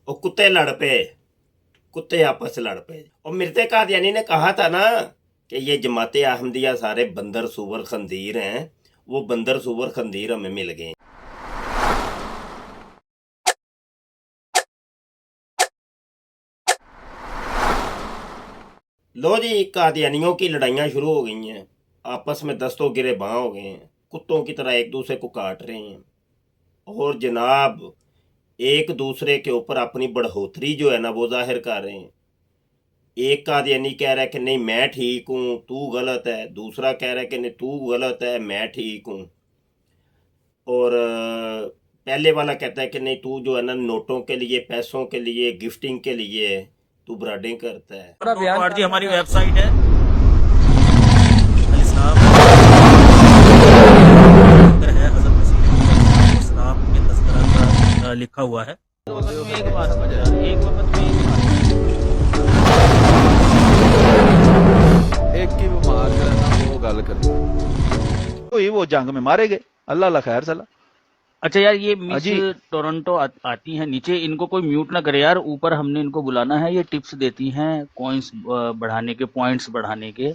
और कुत्ते लड़ पे, कुत्ते आपस से लड़ पे। और मिर्ज़ा कादियानी ने कहा था ना कि ये जमात अहमदिया सारे बंदर सूवर खंजीर हैं, वो बंदर सूवर खंजीर हमें मिल गए। लो जी, कादियानियों की लड़ाइयाँ शुरू हो गई हैं, आपस में दस्तों गिरे बाँ हो गए हैं, कुत्तों की तरह एक दूसरे को काट रहे हैं। और जनाब एक दूसरे के ऊपर अपनी बढ़ोतरी जो है ना वो जाहिर कर रहे हैं। एक कादियानी कह रहा है कि नहीं मैं ठीक हूँ, तू गलत है, दूसरा कह रहा है कि नहीं तू गलत है, मैं ठीक हूँ। और पहले वाला कहता है कि नहीं तू जो है ना नोटों के लिए, पैसों के लिए, गिफ्टिंग के लिए तू ब्राडिंग करता है। और जी हमारी वेबसाइट है इस्लाम है हज़रत मसीह इस्लाम के तज़किरा का लिखा हुआ है। एक बात समझ रहा है, एक वक्त में एक की वो मार जो है ना वो गल कर वो जंग में मारे गए। अल्लाह ला खैर चला। अच्छा यार ये मिस अजी टोरंटो आती हैं नीचे, इनको कोई म्यूट ना करे यार, ऊपर हमने इनको बुलाना है, ये टिप्स देती हैं कॉइन्स बढ़ाने के, पॉइंट्स बढ़ाने के।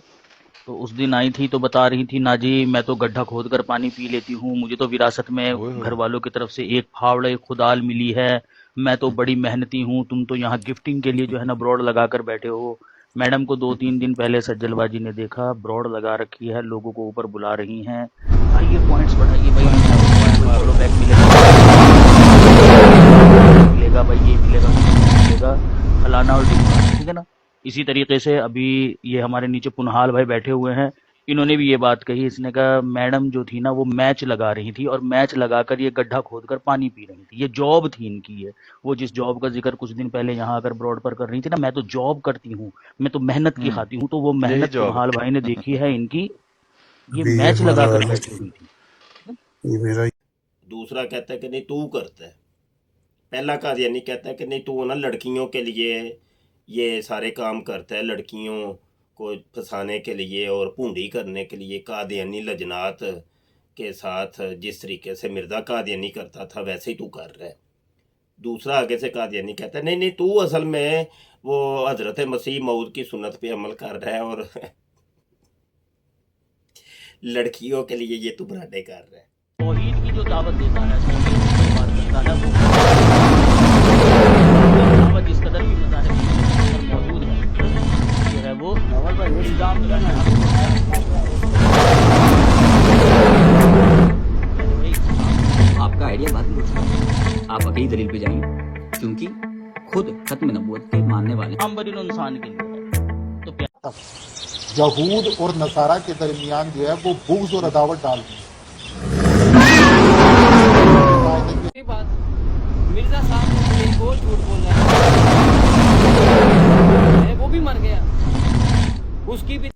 तो उस दिन आई थी तो बता रही थी ना जी मैं तो गड्ढा खोद कर पानी पी लेती हूँ, मुझे तो विरासत में ओए घर होए वालों की तरफ से एक फावड़े खुदाल मिली है, मैं तो बड़ी मेहनती हूँ, तुम तो यहाँ गिफ्टिंग के लिए जो है ना ब्रॉड लगा कर बैठे हो। मैडम को 2-3 दिन पहले सज्जलबाजी ने देखा, ब्रॉड लगा रखी है, लोगों को ऊपर बुला रही हैं, आइए पॉइंट्स बढ़ाइए भाई, फॉलो बैक मिलेगा भाई, ये मिलेगा मिलेगा फलाना और ढिमकाना, ठीक है ना। इसी तरीके से अभी ये हमारे नीचे पुनहाल भाई बैठे हुए हैं, इन्होंने भी ये बात कही, इसने कहा मैडम जो थी ना वो मैच लगा रही थी और मैच लगाकर ये गड्ढा खोदकर पानी पी रही थी, ये जॉब थी इनकी है। वो जिस जॉब का जिक्र कुछ दिन पहले यहाँ आकर ब्रॉड पर कर रही थी ना, मैं तो जॉब करती हूँ, मैं तो मेहनत की खाती हूँ, तो वो यही मेहनत जॉब पुनहाल भाई ने देखी है इनकी, ये अभी ये मैच हमारा लगाकर वाला बैठी हुई थी। ये मेरा दूसरा कहता है कि नहीं तू करता है। पहला कादियानी कहता है कि नहीं तू ना लड़कियों के लिए ये सारे काम करता है, लड़कियों को फंसाने के लिए और भूंडी करने के लिए। कादियानी लजनात के साथ जिस तरीके से मिर्ज़ा कादियानी करता था वैसे ही तू कर रहा है। दूसरा आगे से कादियानी कहता है नहीं नहीं तू असल में वो हज़रत मसीह मऊद की सुन्नत पे अमल कर रहा है और लड़कियों के लिए ये तू बराडे कर रहा है। तौहीद की जो दावत देता है, तौहीद की जो बात करता है, वो दावत जिस कदर भी मज़ाहिब के अंदर मौजूद है, जो है वो इल्ज़ाम लगाना आपका आइडिया बात नहीं, आप अगली दलील पे जाइए, क्योंकि खुद खत्म नबूवत के मानने वाले आम बरीन इंसान के लिए है। तो क्या यहूद और नसारा के दरमियान जो है वो बुग़्ज़ और अदावत डाल दी। बात मिर्जा साहब एक और झूठ बोल रहा है, वो भी मर गया, उसकी भी।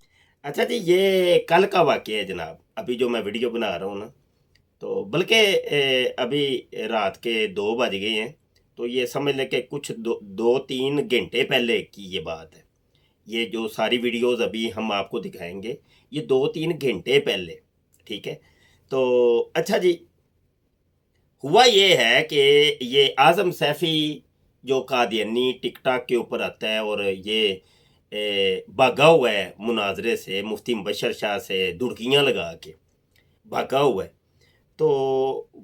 अच्छा जी, ये कल का वाक़या है जनाब, अभी जो मैं वीडियो बना रहा हूँ ना, तो बल्कि अभी रात के 2 बज गए हैं, तो ये समझ लें कि कुछ 2-3 घंटे पहले की ये बात है। ये जो सारी वीडियोस अभी हम आपको दिखाएंगे ये 2-3 घंटे पहले, ठीक है। तो अच्छा जी, हुआ ये है कि ये आज़म सैफ़ी जो कादियानी टिकटॉक के ऊपर आता है और ये भागा हुआ है मुनाजरे से, मुफ्ती मुबशर शाह से दुड़कियाँ लगा के भागा हुआ है, तो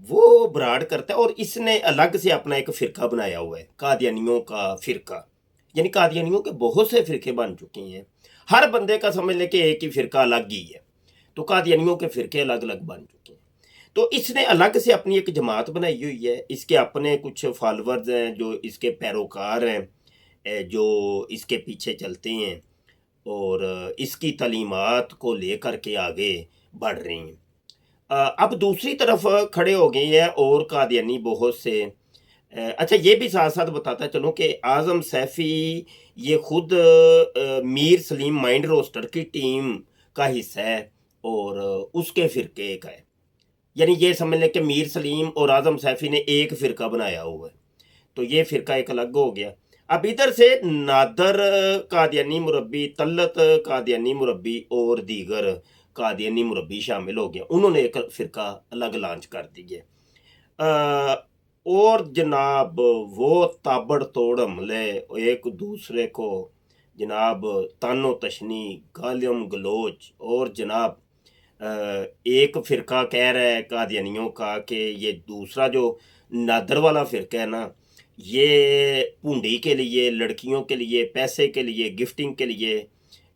वो ब्राड करता है और इसने अलग से अपना एक फ़िरका बनाया हुआ है, कादियानियों का फ़िरका। यानी कादियानियों के बहुत से फ़िरके बन चुके हैं, हर बंदे का समझ लें कि एक ही फ़िरका अलग ही है, तो कादियानियों के फ़िरके अलग अलग बन चुके हैं। तो इसने अलग से अपनी एक जमात बनाई हुई है, इसके अपने कुछ फॉलोअर्स हैं जो इसके पैरोकार हैं, जो इसके पीछे चलते हैं और इसकी तालीमात को लेकर के आगे बढ़ रही हैं। अब दूसरी तरफ खड़े हो गए हैं और कादियानी बहुत से। अच्छा ये भी साथ साथ बताता चलूँ कि आज़म सैफ़ी ये खुद मीर सलीम माइंड रोस्टर की टीम का हिस्सा है और उसके फ़िरके का है। यानी ये समझ लें कि मीर सलीम और आज़म सैफ़ी ने एक फ़िरका बनाया हुआ है, तो ये फ़िरका एक अलग हो गया। अब इधर से नादर कादियानी मुरब्बी, तल्लत कादियानी मुरब्बी और दीगर कादियानी मुरब्बी शामिल हो गए, उन्होंने एक फ़िरका अलग लॉन्च कर दी है। और जनाब वो ताबड़तोड़ हमले, एक दूसरे को जनाब तानो तशनी, गालियम गलोच, और जनाब एक फ़िरका कह रहा है कादियानियों का कि ये दूसरा जो नादर वाला फ़िरका है ना, ये भूंडी के लिए, लड़कियों के लिए, पैसे के लिए, गिफ्टिंग के लिए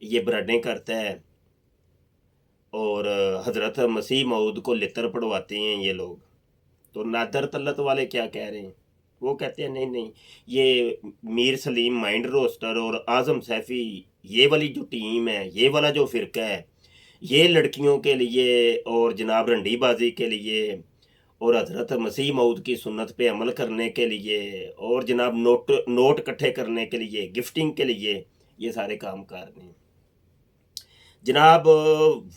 ये बराडें करता है, और हज़रत मसीह मऊद को लितर पढ़वाते हैं ये लोग। तो नादर तलत वाले क्या कह रहे हैं? वो कहते हैं नहीं नहीं, ये मीर सलीम माइंड रोस्टर और आज़म सैफ़ी, ये वाली जो टीम है, ये वाला जो फ़िरका है, ये लड़कियों के लिए और जनाब रंडीबाजी के लिए और हज़रत मसीह मऊद की सुन्नत पे अमल करने के लिए और जनाब नोट इकट्ठे करने के लिए, गिफ्टिंग के लिए ये सारे काम कर रहे हैं जनाब।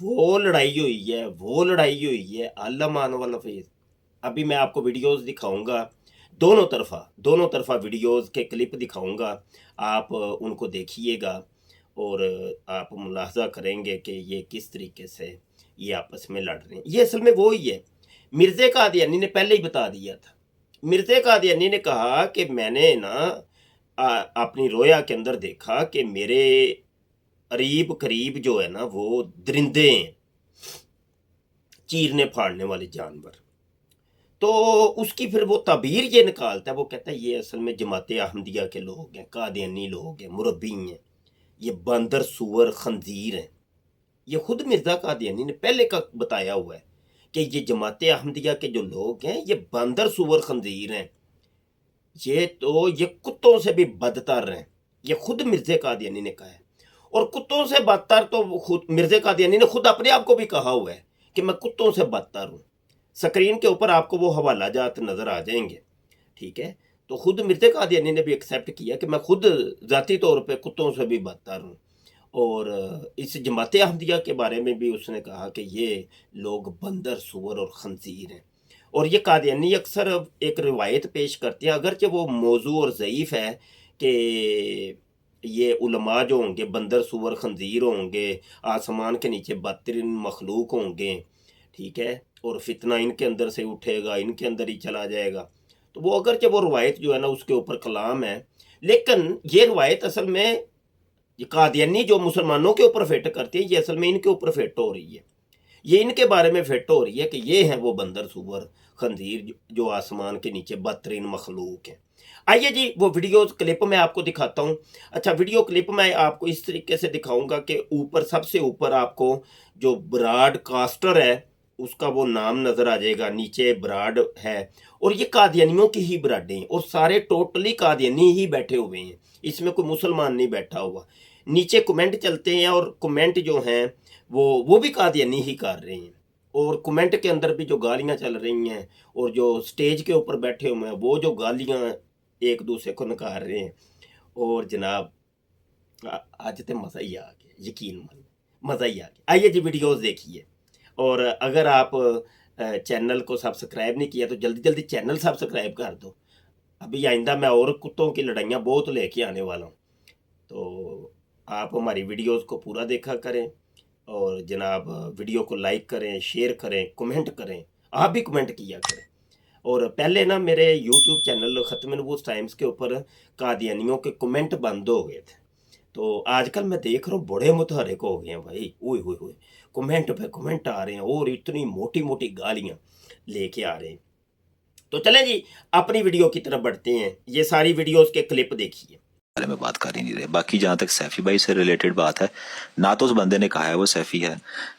वो लड़ाई हुई है अल्लामान वाला फेज। अभी मैं आपको वीडियोस दिखाऊंगा, दोनों तरफा वीडियोस के क्लिप दिखाऊंगा, आप उनको देखिएगा और आप मुलाहजा करेंगे कि ये किस तरीके से ये आपस में लड़ रहे हैं। ये असल में वो ही है, मिर्ज़ा कादियानी ने पहले ही बता दिया था। मिर्ज़ा कादियानी ने कहा कि मैंने ना अपनी रोया के अंदर देखा कि मेरे करीब करीब जो है ना वो दरिंदे हैं, चीरने फाड़ने वाले जानवर। तो उसकी फिर वो ताबीर ये निकालता है, वो कहता है ये असल में जमात अहमदिया के लोग हैं, कादियानी लोग हैं, मुरब्बी हैं, ये बंदर सुअर खंजीर हैं। ये खुद मिर्ज़ा कादियानी ने पहले का बताया हुआ है कि ये जमात अहमदिया के जो लोग हैं ये बंदर सुअर खंजीर हैं, ये कुत्तों से भी बदतर हैं। ये खुद मिर्ज़ा कादियानी ने कहा है, और कुत्तों से बदतर तो खुद मिर्ज़ा कादियानी ने खुद अपने आप को भी कहा हुआ है कि मैं कुत्तों से बदतर हूँ। स्क्रीन के ऊपर आपको वो हवाला जात नज़र आ जाएंगे, ठीक है। तो खुद मिर्ज़ा कादियानी ने भी एक्सेप्ट किया कि मैं खुद ज़ाती तौर पे कुत्तों से भी बदतर हूँ। और इस जमात अहमदिया के बारे में भी उसने कहा कि ये लोग बंदर सुअर और खंजीर हैं। और ये कादियानी अक्सर एक रिवायत पेश करते हैं, अगरचे वो मौजू और ज़ईफ़ है कि ये उलमा जो होंगे बंदर सुअर खंजीर होंगे, आसमान के नीचे बदतरीन मखलूक होंगे, ठीक है, और फितना इनके अंदर से उठेगा, इनके अंदर ही चला जाएगा। तो वो अगरचे वो रवायत जो है ना उसके ऊपर कलाम है, लेकिन ये रवायत असल में ये कादियानी जो मुसलमानों के ऊपर फिट करती है, ये असल में इनके ऊपर फिट हो रही है, ये इनके बारे में फिट हो रही है कि ये हैं वो बंदर सुअर खंजीर जो आसमान के नीचे बदतरीन मखलूक हैं। आइए जी वो वीडियो क्लिप मैं आपको दिखाता हूँ। अच्छा, वीडियो क्लिप मैं आपको इस तरीके से दिखाऊंगा कि ऊपर सबसे ऊपर आपको जो ब्रॉडकास्टर है उसका वो नाम नज़र आ जाएगा, नीचे ब्राड है, और ये कादियानियों की ही ब्राडें हैं और सारे टोटली कादियानी ही बैठे हुए हैं, इसमें कोई मुसलमान नहीं बैठा हुआ। नीचे कमेंट चलते हैं और कमेंट जो हैं वो भी कादियानी ही कर रहे हैं, और कमेंट के अंदर भी जो गालियाँ चल रही हैं और जो स्टेज के ऊपर बैठे हुए हैं वो जो गालियाँ एक दूसरे को निकाल रहे हैं। और जनाब आज तो मज़ा ही आ गया, यकीन मान, मज़ा ही आ गया। आइए जी वीडियोज़ देखिए, और अगर आप चैनल को सब्सक्राइब नहीं किया तो जल्दी जल्दी चैनल सब्सक्राइब कर दो। अभी आइंदा मैं और कुत्तों की लड़ाइयाँ बहुत लेके आने वाला हूँ, तो आप हमारी वीडियोस को पूरा देखा करें और जनाब वीडियो को लाइक करें, शेयर करें, कमेंट करें, आप भी कमेंट किया करें। और पहले ना मेरे यूट्यूब चैनल ख़त्म नबूवत टाइम्स के ऊपर कादियानियों के कमेंट बंद हो गए थे, तो आजकल मैं देख रहा हूँ बड़े मुतहरिक हो गए हैं भाई, ओए होए होए, कमेंट पे कमेंट आ रहे हैं और इतनी मोटी मोटी गालियाँ लेके आ रहे हैं। तो चलें जी अपनी वीडियो की तरफ बढ़ते हैं, ये सारी वीडियोस के क्लिप देखिए। बारे में बात कर ही नहीं रहे। बाकी जहां तक सैफी भाई से रिलेटेड बात है, ना तो उस बंदे ने कहा है वो सैफी है,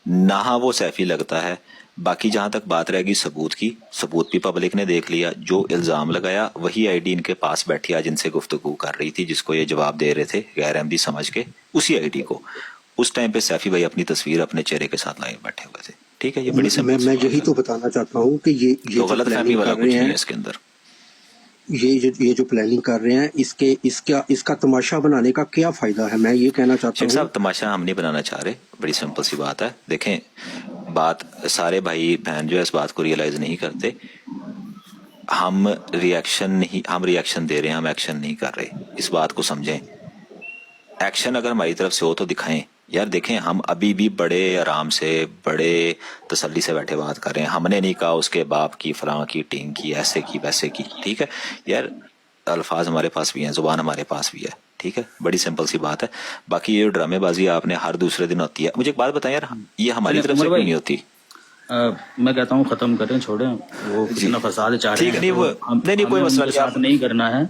ना वो सैफी लगता है। बाकी जहां तक बात रहेगी सबूत की, सबूत भी पब्लिक ने देख लिया। जो इल्जाम लगाया वही आईडी इनके पास बैठी आज जिनसे गुफ्तगू कर रही थी, जिसको ये जवाब दे रहे थे गैर अहमदी समझ के, उसी आईडी को उस टाइम पे सैफी भाई अपनी तस्वीर अपने चेहरे के साथ लाए बैठे हुए थे। ठीक है, ये बड़ी मैं यही तो बताना चाहता हूँ कि ये तो गलत फहमी वाला कुछ नहीं है इसके अंदर। ये जो प्लानिंग कर रहे हैं इसका तमाशा बनाने का क्या फायदा है, मैं ये कहना चाहता हूँ। साहब तमाशा हम नहीं बनाना चाह रहे, बड़ी सिंपल सी बात है। देखें, बात सारे भाई बहन जो है इस बात को रियलाइज नहीं करते। हम रिएक्शन दे रहे हैं, हम एक्शन नहीं कर रहे। इस बात को समझें। एक्शन अगर हमारी तरफ से हो तो दिखाएं, यार देखें, हम अभी भी बड़े आराम से, बड़े तसल्ली से बैठे बात कर रहे हैं। हमने नहीं कहा उसके बाप की, फलां की, टींग की, ऐसे की, वैसे की, ठीक है यार। अल्फाज हमारे पास भी हैं, जुबान हमारे पास भी है, ठीक है, बड़ी सिंपल सी बात है। बाकी ये ड्रामेबाजी आपने हर दूसरे दिन होती है। मुझे एक बात बताएं यार, ये हमारी तरफ से क्यों नहीं होती? मैं कहता हूँ खत्म करें, छोड़ें वो कितना फसाद चाह रहे ठीक है, हैं, नहीं वो नहीं कोई मसला नहीं, साथ नहीं करना है।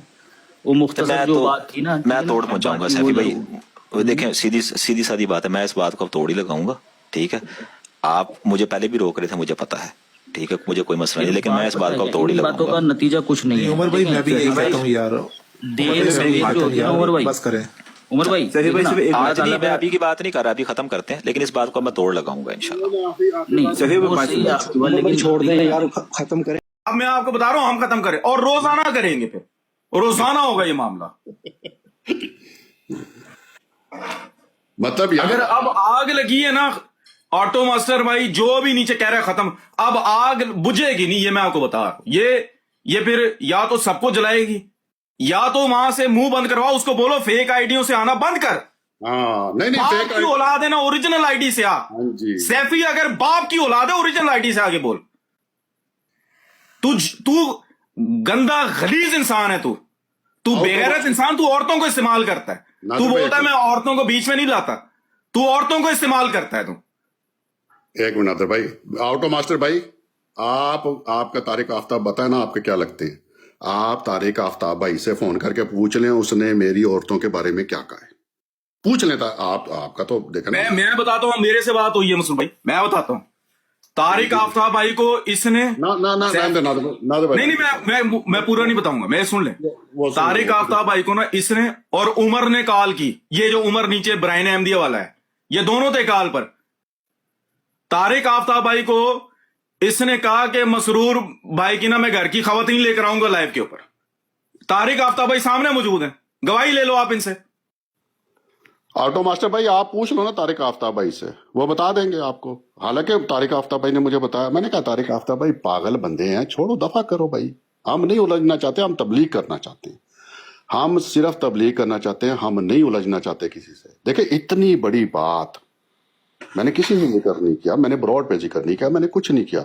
वो मुख्तसर जो बात थी ना, मैं तोड़ पहुंचाऊंगा सैफी भाई। वो देखें, सीधी सादी बात है, मैं इस बात को अब तोड़ ही लगाऊंगा, ठीक है। आप मुझे पहले भी रोक रहे थे, मुझे पता है, ठीक है, मुझे कोई मसला नहीं, लेकिन मैं इस बात को अब तोड़ ही बातों का लगाऊंगा। नतीजा कुछ नहीं है। उमर भाई मैं भी यही कहता हूँ यार, उमर भाई, बस करें। उमर भाई आज नहीं, मैं अभी की बात नहीं कर रहा, अभी खत्म करते हैं, लेकिन इस बात को मैं तोड़ लगाऊंगा इंशाल्लाह। नहीं, छोड़ दें यार, खत्म करें। अब मैं आपको बता रहा हूं, हम खत्म करें और रोजाना करेंगे, फिर रोजाना होगा ये मामला। मतलब अगर अब आग लगी है ना, ऑटो मास्टर भाई जो भी नीचे कह रहा है खत्म, अब आग बुझेगी नहीं, ये मैं आपको बता रहा हूं। ये फिर या तो सबको जलाएगी, या तो वहां से मुंह बंद करवाओ, उसको बोलो फेक आईडियों से आना बंद कर। नहीं बाप फेक की औलाद है ना, ओरिजिनल आईडी से आ। सैफी अगर बाप की औलाद है, ओरिजिनल आईडी से आगे बोल। तू गंदा गलीज इंसान है, तू बेगैरत इंसान, तू औरतों को इस्तेमाल करता है। तू बोलता है मैं औरतों को बीच में नहीं लाता, तू औरतों को इस्तेमाल करता है। तू एक मिनट नादिर भाई, ऑटो मास्टर भाई, आपका तारिक आफ्ताब बताए ना, आपके क्या लगते हैं? आप तारिक आफ्ताब भाई से फोन करके पूछ लें उसने मेरी औरतों के बारे में क्या कहा है, पूछ लेता। आपका तो देखा, मैं बताता हूँ, मेरे से बात हुई है मुस्लिम भाई, मैं बताता हूँ। तारिक आफ्ताब भाई को इसने नहीं, मैं पूरा नहीं बताऊंगा, मैं सुन ले। तारिक आफ्ताब भाई को ना इसने और उमर ने कॉल की, ये जो उमर नीचे ब्रायन अहमदिया वाला है, ये दोनों थे कॉल पर। तारिक आफ्ताब भाई को इसने कहा कि मसरूर भाई की ना मैं घर की खवातीन लेकर आऊंगा लाइव के ऊपर। तारिक आफ्ताब भाई सामने मौजूद हैं, गवाही ले लो आप इनसे। ऑटो मास्टर भाई आप पूछ लो ना तारिक आफ्ताब भाई से, वो बता देंगे आपको। हालांकि तारिक आफ्ताब भाई ने मुझे बताया, मैंने कहा तारिक आफ्ताब भाई पागल बंदे हैं, छोड़ो, दफा करो भाई, हम नहीं उलझना चाहते, हम तबलीग करना चाहते हैं, हम सिर्फ तबलीग करना चाहते हैं, हम नहीं उलझना चाहते किसी से। देखिए इतनी बड़ी बात मैंने किसी ने जिक्र नहीं किया, मैंने ब्रॉड पे जिक्र नहीं किया, मैंने कुछ नहीं किया।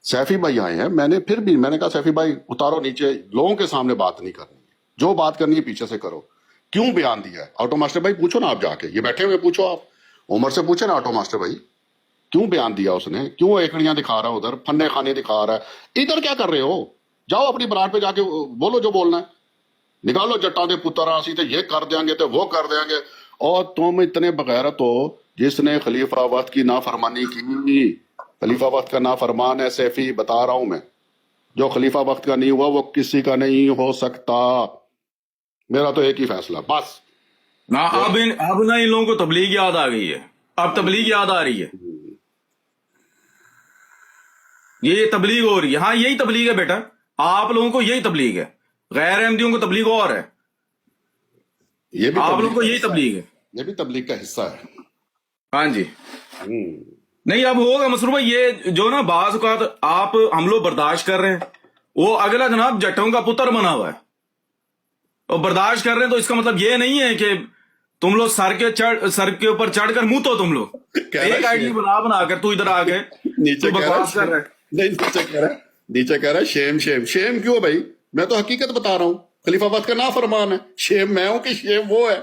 सैफी भाई आए हैं, मैंने कहा सैफी भाई उतारो नीचे, लोगों के सामने बात नहीं करनी है, जो बात करनी है पीछे से करो। क्यों बयान दिया है? ऑटो मास्टर भाई पूछो ना आप जाके, ये बैठे हुए पूछो, आप उमर से पूछे ना ऑटो मास्टर भाई, क्यों बयान दिया उसने, क्यों एकड़ियां दिखा रहा है उधर, फन्ने खाने दिखा रहा है, इधर क्या कर रहे हो? जाओ अपनी बरात पे जाके बोलो जो बोलना है, निकालो जट्टा दे पुत्र आसी थे, ये कर देंगे तो वो कर देंगे। और तुम इतने बगैरत हो, जिसने खलीफा वक्त की नाफरमानी की, खलीफा वक्त का नाफरमान है सैफी, बता रहा हूं मैं, जो खलीफा वक्त का नहीं हुआ वो किसी का नहीं हो सकता। मेरा तो एक ही फैसला बस ना। अब ना इन लोगों को तबलीग याद आ गई है, अब तबलीग याद आ रही है, ये तबलीग हो रही है। हाँ यही तबलीग है बेटा, आप लोगों को यही तबलीग है, गैर अहमदियों को तबलीग और है, ये भी आप लोगों को यही तबलीग है, ये भी तबलीग का हिस्सा है। हाँ जी। नहीं अब होगा मसरूर भाई, ये जो ना बाज औकात आप हम लोग बर्दाश्त कर रहे हैं, वो अगला जनाब जट्टों का पुत्र बना हुआ है और बर्दाश्त कर रहे हैं, तो इसका मतलब ये नहीं है कि तुम लोग सर के ऊपर चढ़कर मुंह तो तुम लोग एक आईडी बना कर तू इधर आके नीचे बकवास कर रहे हैं। नहीं नीचे कह रहा है शेम क्यों भाई? मैं तो हकीकत बता रहा हूँ, खलीफा वक्त का नाफरमान है। शेम मैं हूं कि शेम वो है?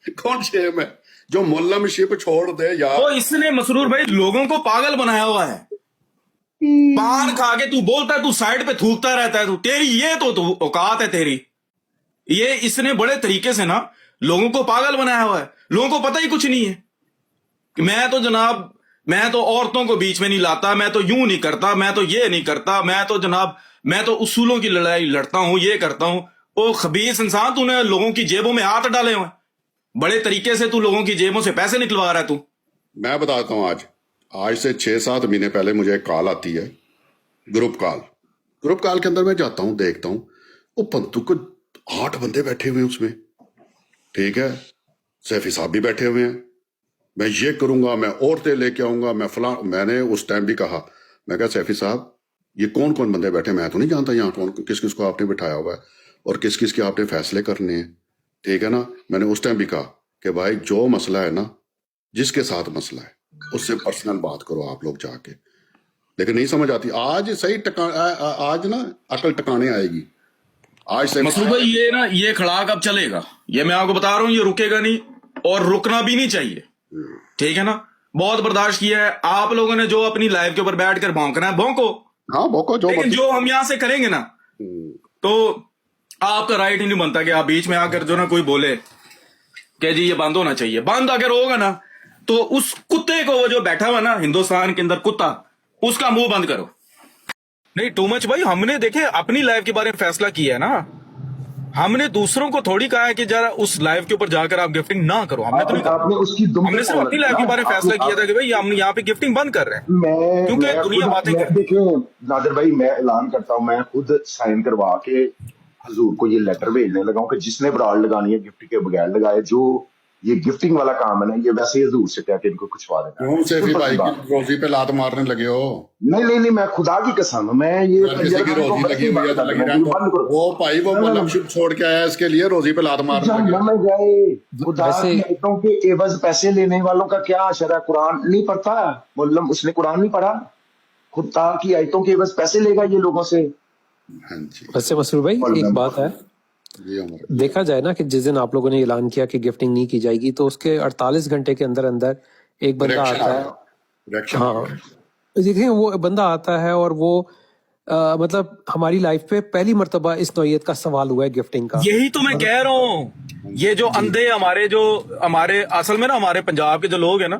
कौन शेम है जो मुल्लमशिप छोड़ दे यार? तो इसने मसरूर भाई लोगों को पागल बनाया हुआ है, पान खा के तू बोलता है, तू साइड पे थूकता रहता है, तू तेरी ये तो औकात है तेरी। ये इसने बड़े तरीके से ना लोगों को पागल बनाया हुआ है, लोगों को पता ही कुछ नहीं है कि मैं तो जनाब, मैं तो औरतों को बीच में नहीं लाता, मैं तो यूं नहीं करता, मैं तो ये नहीं करता, मैं तो जनाब मैं तो उसूलों की लड़ाई लड़ता हूं, ये करता हूं। ओ खबीस इंसान, तूने लोगों की जेबों में हाथ डाले हुए, बड़े तरीके से तू लोगों की जेबों से पैसे निकलवा रहा है तू। मैं बताता हूं, आज से 6-7 महीने पहले मुझे एक कॉल आती है, ग्रुप कॉल के अंदर मैं जाता हूं, देखता हूं वो पंतु को 8 बंदे बैठे हुए उसमें, ठीक है, सैफी साहब भी बैठे हुए हैं, मैं ये करूंगा, मैं औरतें लेके आऊंगा, मैं फलां। मैंने उस टाइम भी कहा, मैं कहा सैफी साहब ये कौन कौन बंदे बैठे, मैं तो नहीं जानता यहाँ कौन किस किस को आपने बिठाया हुआ है और किस किस के आपने फैसले करने हैं, ठीक है ना। मैंने उस टाइम भी कहा कि भाई जो मसला है ना جس کے ساتھ مسئلہ ہے اس سے پرسنل بات کرو آپ لوگ جا کے. لیکن نہیں سمجھ آتی. آج صحیح آج نا عقل ٹکانے آئے گی. آج سے مسعود بھائی یہ نا یہ کھڑاک اب چلے گا, یہ میں آپ کو بتا رہا ہوں, یہ رکے گا نہیں اور رکنا بھی نہیں چاہیے. ٹھیک ہے نا, بہت برداشت کیا ہے آپ لوگوں نے, جو اپنی لائف کے اوپر بیٹھ کر بھونکنا ہے بھونکو, ہاں بوکو جو لیکن جو ہم یہاں سے کریں گے نا تو آپ کا رائٹ ہی نہیں بنتا کہ آپ بیچ میں آ کر جو نا کوئی بولے کہ جی یہ بند ہونا چاہیے. بند اگر ہوگا نا تو اس کتے کو, وہ جو بیٹھا ہوا نا ہندوستان کے اندر کتا, اس کا منہ بند کرو. نہیں ٹو مچ بھائی, ہم نے دیکھے اپنی لائف کے بارے میں فیصلہ کیا ہے نا, ہم نے دوسروں کو تھوڑی کہا ہے کہ ذرا اس لائف کے اوپر جا کر آپ گفٹنگ نہ کرو. ہم نے تو نہیں کہا, ہم نے صرف اپنی لائف کے بارے میں فیصلہ کیا تھا کہ بھائی ہم یہاں پہ گفٹنگ بند کر رہے ہیں کیونکہ دنیا باتیں کر. دیکھیں نادر بھائی, میں اعلان کرتا ہوں, میں خود سائن کروا کے حضور کو یہ لیٹر بھیجنے لگا ہوں کہ جس نے براڈ لگانی ہے گفٹ کے بغیر لگائے. جو یہ گفٹنگ والا کام ہے نا, یہ ویسے حضور سے کہہ کے ان کو کچھوا دینا. کیوں سیفی بھائی کی روزی پہ لات مارنے لگے ہو؟ نہیں, میں خدا کی قسم, میں یہ کسی کی روزی لگی ہوئی ہے تو لگی رہا. وہ بھائی وہ ملم شپ چھوڑ کے آیا اس کے لیے روزی پہ لات مارنے لگے. میں گئے خدا کی آیتوں کے عوض پیسے لینے والوں کا کیا شرع, قرآن نہیں پڑھتا ملم, اس نے قرآن نہیں پڑھا, خدا کی آیتوں کے عوض پیسے لے گا یہ لوگوں سے. ہاں جی ویسے مسرور بھائی ایک بات ہے, دیکھا جائے نا کہ جس دن آپ لوگوں نے اعلان کیا کہ گفٹنگ نہیں کی جائے گی تو اس کے 48 گھنٹے کے اندر اندر ایک بندہ آتا ہے. ہاں دیکھیں وہ بندہ آتا ہے اور وہ مطلب ہماری لائف پہ پہلی مرتبہ اس نوعیت کا سوال ہوا ہے گفٹنگ کا. یہی تو میں کہہ رہا ہوں, یہ جو اندھے ہمارے اصل میں نا ہمارے پنجاب کے جو لوگ ہیں نا,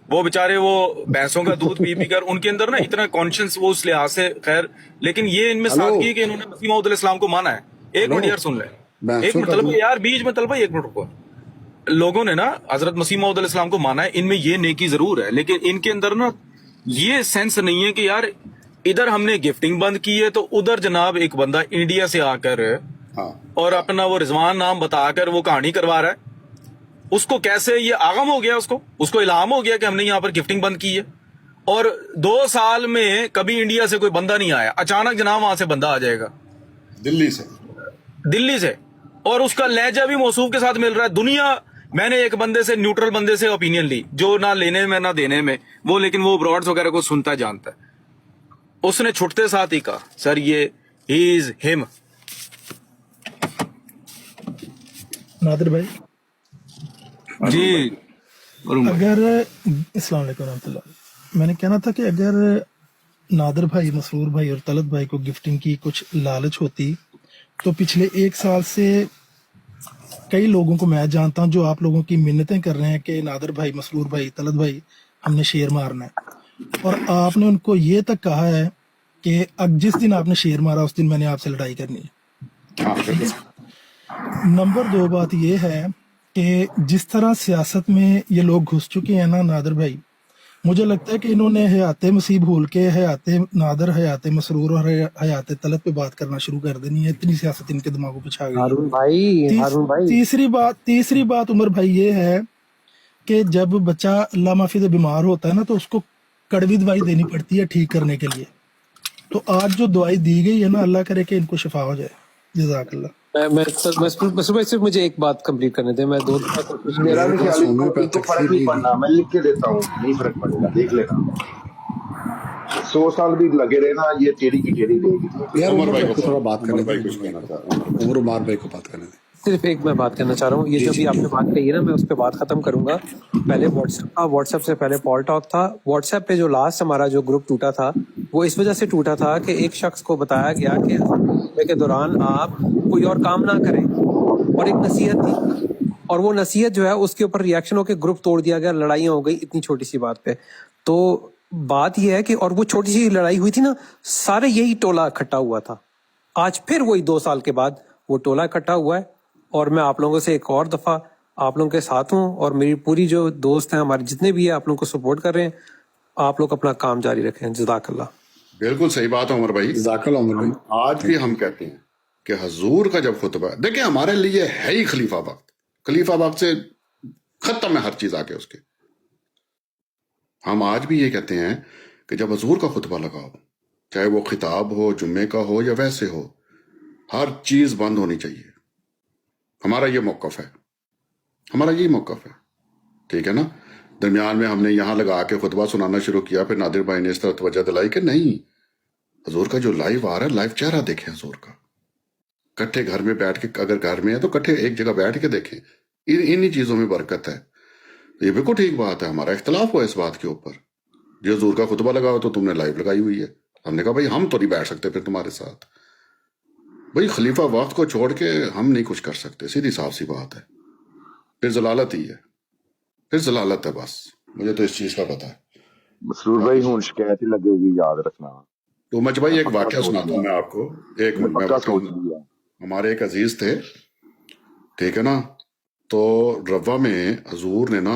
وہ بےچارے وہ بھینسوں کا دودھ پی کر ان کے اندر نا اتنا کانشنس وہ اس لحاظ سے, خیر لیکن یہ ان میں سادگی ہے کہ انہوں نے مسیح موعود علیہ السلام کو مانا ہے. ایک منٹ یار سن لیں, ایک منٹ طلبہ یار بیچ میں, طلبہ ایک منٹ رکو. لوگوں نے نا حضرت مسیح موعود علیہ السلام کو مانا ہے, ان میں یہ نیکی ضرور ہے, لیکن ان کے اندر نا یہ سینس نہیں ہے کہ یار ادھر ہم نے گفٹنگ بند کی ہے تو ادھر جناب ایک بندہ انڈیا سے آ کر اور اپنا وہ رضوان نام بتا کر وہ کہانی کروا رہا ہے. اس کو کیسے یہ آغم ہو گیا, اس کو الہام ہو گیا کہ ہم نے یہاں پر گفٹنگ بند کی ہے, اور 2 سال میں کبھی انڈیا سے کوئی بندہ نہیں آیا, اچانک جناب وہاں سے بندہ آ جائے گا دلی سے, اور اس کا لہجہ بھی موصوف کے ساتھ مل رہا ہے. دنیا, میں نے ایک بندے سے, نیوٹرل بندے سے اوپینین لی جو نہ لینے میں نہ دینے میں, وہ لیکن وہ براڈز وغیرہ کو سنتا جانتا ہے. اس نے چھٹتے ساتھ ہی کہا سر یہ ہی از ہم. نادر بھائی جی اگر السلام علیکم ورحمۃ اللہ, میں نے کہنا تھا کہ اگر نادر بھائی, مسرور بھائی اور طلعت بھائی کو گفٹنگ کی کچھ لالچ ہوتی تو پچھلے 1 سال سے کئی لوگوں کو میں جانتا ہوں جو آپ لوگوں کی منتیں کر رہے ہیں کہ نادر بھائی, مسرور بھائی, طلعت بھائی ہم نے شیر مارنا ہے, اور آپ نے ان کو یہ تک کہا ہے کہ جس دن آپ نے شیر مارا اس دن میں نے آپ سے لڑائی کرنی ہے. نمبر 2 بات یہ ہے کہ جس طرح سیاست میں یہ لوگ گھس چکے ہیں نا نادر بھائی, مجھے لگتا ہے کہ انہوں نے حیات مسیح بھول کے حیات نادر, حیات مسرور اور حیات طلعت پہ بات کرنا شروع کر دینی ہے. اتنی سیاست ان کے دماغوں پہ چھا گئی. تیسری بات عمر بھائی یہ ہے کہ جب بچہ اللہ معافی سے بیمار ہوتا ہے نا تو اس کو کڑوی دوائی دینی پڑتی ہے ٹھیک کرنے کے لیے. تو آج جو دوائی دی گئی ہے نا, اللہ کرے کہ ان کو شفا ہو جائے. جزاک اللہ. صرف مجھے ایک بات کمپلیٹ کرنے دیں, میں 2 میرا بھی خیال ہے تو فرق نہیں پڑنا, میں لکھ کے دیتا ہوں, نہیں فرق پڑے گا, دیکھ لینا. 100 سال بھی لگے رہے نا, یہ ٹیڑھی کی ٹیڑھی دے گی. عمر بھائی کو تھوڑا بات کرنے دیں, عمر بھائی کو بات کرنے دیں. صرف ایک میں بات کرنا چاہ رہا ہوں, یہ جو بھی آپ نے بات کہی ہے نا میں اس پہ بات ختم کروں گا. پہلے واٹس ایپ سے پہلے پال ٹاک تھا. واٹس ایپ پہ جو لاسٹ ہمارا جو گروپ ٹوٹا تھا وہ اس وجہ سے ٹوٹا تھا کہ ایک شخص کو بتایا گیا کہ خطبے کے دوران آپ کوئی اور کام نہ کریں, اور ایک نصیحت تھی, اور وہ نصیحت جو ہے اس کے اوپر ریئیکشن ہو کے گروپ توڑ دیا گیا, لڑائیاں ہو گئی اتنی چھوٹی سی بات پہ. تو بات یہ ہے کہ اور وہ چھوٹی سی لڑائی ہوئی تھی نا, سارے یہی ٹولہ اکٹھا ہوا تھا. آج پھر وہی 2 سال کے بعد وہ ٹولہ اکٹھا ہوا ہے, اور میں آپ لوگوں سے ایک اور دفعہ آپ لوگوں کے ساتھ ہوں, اور میری پوری جو دوست ہیں ہمارے جتنے بھی ہیں آپ لوگوں کو سپورٹ کر رہے ہیں. آپ لوگ اپنا کام جاری رکھیں. جزاک اللہ. بالکل صحیح بات ہے عمر بھائی, جزاک اللہ. عمر بھائی آج بھی ہم کہتے ہیں کہ حضور کا جب خطبہ, دیکھیں ہمارے لیے ہے ہی خلیفہ وقت, خلیفہ وقت سے ختم ہے ہر چیز آگے اس کے. ہم آج بھی یہ کہتے ہیں کہ جب حضور کا خطبہ لگاؤ, چاہے وہ خطاب ہو, جمعے کا ہو یا ویسے ہو, ہر چیز بند ہونی چاہیے. ہمارا یہ موقف ہے, ہمارا یہی موقف ہے, ٹھیک ہے نا. درمیان میں ہم نے یہاں لگا کے خطبہ سنانا شروع کیا، پھر نادر بھائی نے اس طرح توجہ دلائی کہ نہیں، حضور کا جو لائیو آ رہا ہے، لائیو چہرہ دیکھیں حضور کا، کٹھے گھر میں بیٹھ کے، اگر گھر میں ہے تو کٹھے ایک جگہ بیٹھ کے دیکھیں، انہی چیزوں میں برکت ہے۔ یہ بالکل ٹھیک بات ہے، ہمارا اختلاف ہوا اس بات کے اوپر، جو حضور کا خطبہ لگا ہو تو تم نے لائیو لگائی ہوئی ہے۔ ہم نے کہا بھائی ہم تو نہیں بیٹھ سکتے پھر تمہارے ساتھ، بھائی خلیفہ وقت کو چھوڑ کے ہم نہیں کچھ کر سکتے، سیدھی صاف سی بات ہے، پھر ضلالت ہی ہے، پھر ضلالت ہے، بس مجھے تو اس چیز کا پتا ہے۔ مسرور بھائی ہوں شکایت ہی لگے گی، یاد رکھنا۔ تو مچ بھائی ایک پکا واقعہ سوچ سناتا ہوں لیا، میں آپ کو، ایک منٹ میں پکا بتاؤں۔ سوچ لیا۔ ہمارے ایک عزیز تھے، ٹھیک ہے نا، تو روا میں حضور نے نا